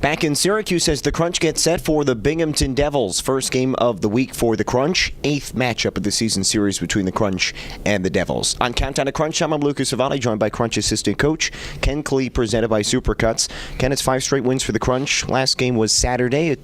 Back in Syracuse as the Crunch gets set for the Binghamton Devils. First game of the week for the Crunch. 8th matchup of the season series between the Crunch and the Devils. On Countdown to Crunch Time, I'm Lukas Favale, joined by Crunch assistant coach Ken Klee, presented by Supercuts. Ken, it's 5 straight wins for the Crunch. Last game was Saturday.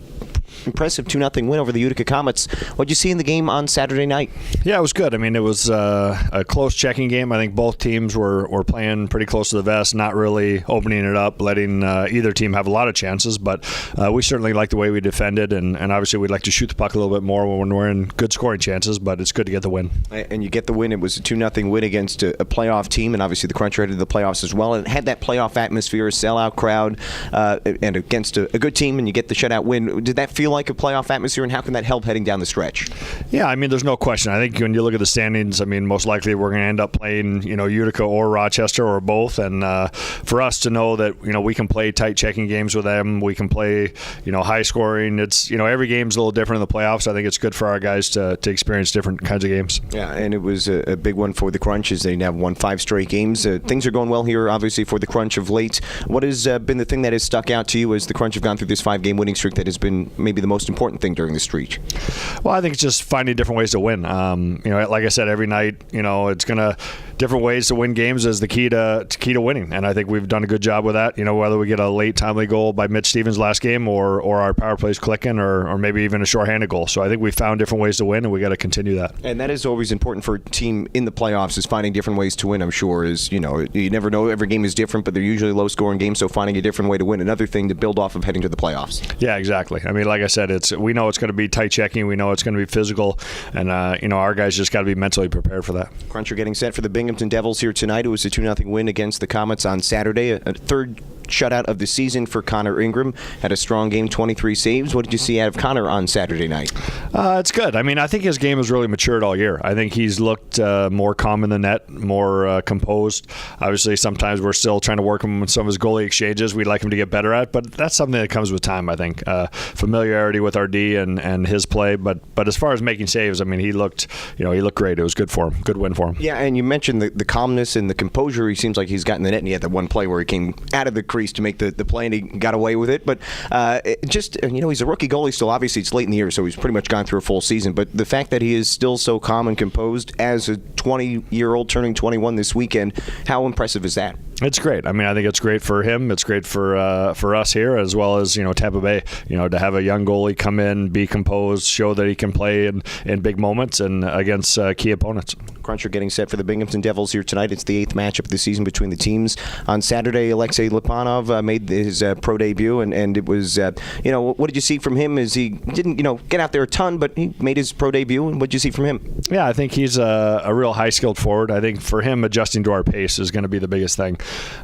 Impressive 2-0 win over the Utica Comets. What did you see in the game on Saturday night? Yeah, it was good. I mean, it was a close checking game. I think both teams were playing pretty close to the vest, not really opening it up, letting either team have a lot of chances. But we certainly like the way we defended, and obviously we'd like to shoot the puck a little bit more when we're in good scoring chances, but it's good to get the win. And you get the win. It was a 2-0 win against a playoff team, and obviously the Crunch are headed to the playoffs as well. And it had that playoff atmosphere, a sellout crowd, and against a good team, and you get the shutout win. Did that feel like a playoff atmosphere, and how can that help heading down the stretch? Yeah, I mean, there's no question. I think when you look at the standings, I mean, most likely we're going to end up playing, Utica or Rochester or both. And for us to know that, we can play tight checking games with them, we can play, high scoring. It's, every game's a little different in the playoffs. I think it's good for our guys to experience different kinds of games. Yeah, and it was a big one for the Crunch as they now have won 5 straight games. Things are going well here, obviously, for the Crunch of late. What has been the thing that has stuck out to you as the Crunch have gone through this 5-game winning streak that has been maybe the most important thing during the streak? Well, I think it's just finding different ways to win. Like I said, every night, it's going to different ways to win games is the key to winning, and I think we've done a good job with that. Whether we get a late timely goal by Mitch Stevens last game, or our power plays clicking, or maybe even a shorthanded goal. So I think we found different ways to win, and we got to continue that. And that is always important for a team in the playoffs, is finding different ways to win. I'm sure is you never know, every game is different, but they're usually low scoring games. So finding a different way to win, another thing to build off of heading to the playoffs. Yeah, exactly. I mean, like I said, we know it's going to be tight checking, we know it's going to be physical, and our guys just got to be mentally prepared for that. Crunch are getting set for the Binghamton Devils here tonight. It was a 2-0 win against the Comets on Saturday. A third shutout of the season for Connor Ingram. Had a strong game, 23 saves. What did you see out of Connor on Saturday night? It's good. I mean, I think his game has really matured all year. I think he's looked more calm in the net, more composed. Obviously, sometimes we're still trying to work him with some of his goalie exchanges we'd like him to get better at, but that's something that comes with time, I think. Familiarity with our D and his play, but as far as making saves, I mean, he looked great. It was good for him. Good win for him. Yeah, and you mentioned the calmness and the composure. He seems like he's gotten the net, and he had that one play where he came out of the crease to make the play, and he got away with it. But he's a rookie goalie still. Obviously, it's late in the year, so he's pretty much gone through a full season. But the fact that he is still so calm and composed as a 20-year-old turning 21 this weekend, how impressive is that? It's great. I mean, I think it's great for him. It's great for us here, as well as Tampa Bay. To have a young goalie come in, be composed, show that he can play in big moments and against key opponents. Crunch are getting set for the Binghamton Devils here tonight. It's the 8th matchup of the season between the teams. On Saturday, Alexei Lipanov made his pro debut, and it was, what did you see from him? As he didn't, get out there a ton, but he made his pro debut, and what did you see from him? Yeah, I think he's a real high-skilled forward. I think for him, adjusting to our pace is going to be the biggest thing.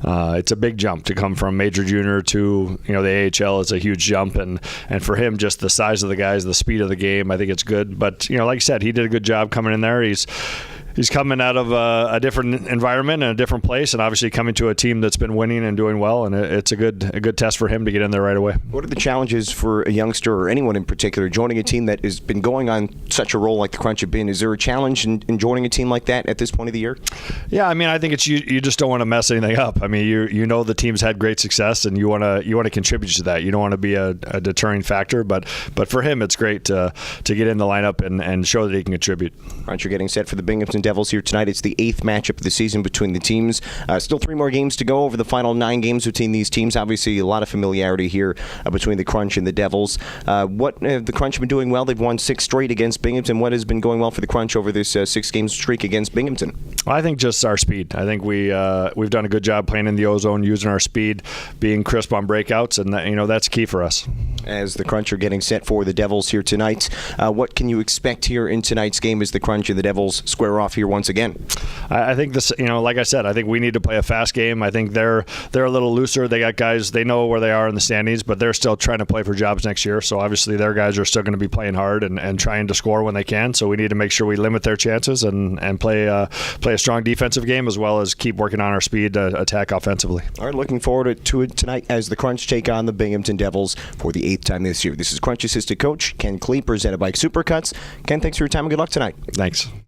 It's a big jump to come from major junior to, the AHL is a huge jump, and for him, just the size of the guys, the speed of the game, I think it's good. But, like I said, he did a good job coming in there. He's coming out of a different environment and a different place, and obviously coming to a team that's been winning and doing well, and it's a good test for him to get in there right away. What are the challenges for a youngster or anyone in particular joining a team that has been going on such a roll like the Crunch have been? Is there a challenge in joining a team like that at this point of the year? Yeah, I mean, I think it's you just don't want to mess anything up. I mean, the team's had great success, and you want to contribute to that. You don't want to be a deterring factor, but for him, it's great to get in the lineup and show that he can contribute. Crunch are getting set for the Binghamton Devils here tonight. It's the 8th matchup of the season between the teams. Still 3 more games to go over the final 9 games between these teams. Obviously, a lot of familiarity here between the Crunch and the Devils. What have the Crunch been doing well? They've won 6 straight against Binghamton. What has been going well for the Crunch over this 6-game streak against Binghamton? Well, I think just our speed. I think we've done a good job playing in the ozone, using our speed, being crisp on breakouts, and that's key for us. As the Crunch are getting set for the Devils here tonight, what can you expect here in tonight's game as the Crunch and the Devils square off here once again? I think this, like I said, I think we need to play a fast game. I think they're a little looser. They got guys, they know where they are in the standings, but they're still trying to play for jobs next year. So obviously their guys are still going to be playing hard and trying to score when they can. So we need to make sure we limit their chances and play a strong defensive game, as well as keep working on our speed to attack offensively. All right, looking forward to it tonight as the Crunch take on the Binghamton Devils for the 8th time this year. This is Crunch assistant coach Ken Klee, presented by Supercuts. Ken, thanks for your time and good luck tonight. Thanks.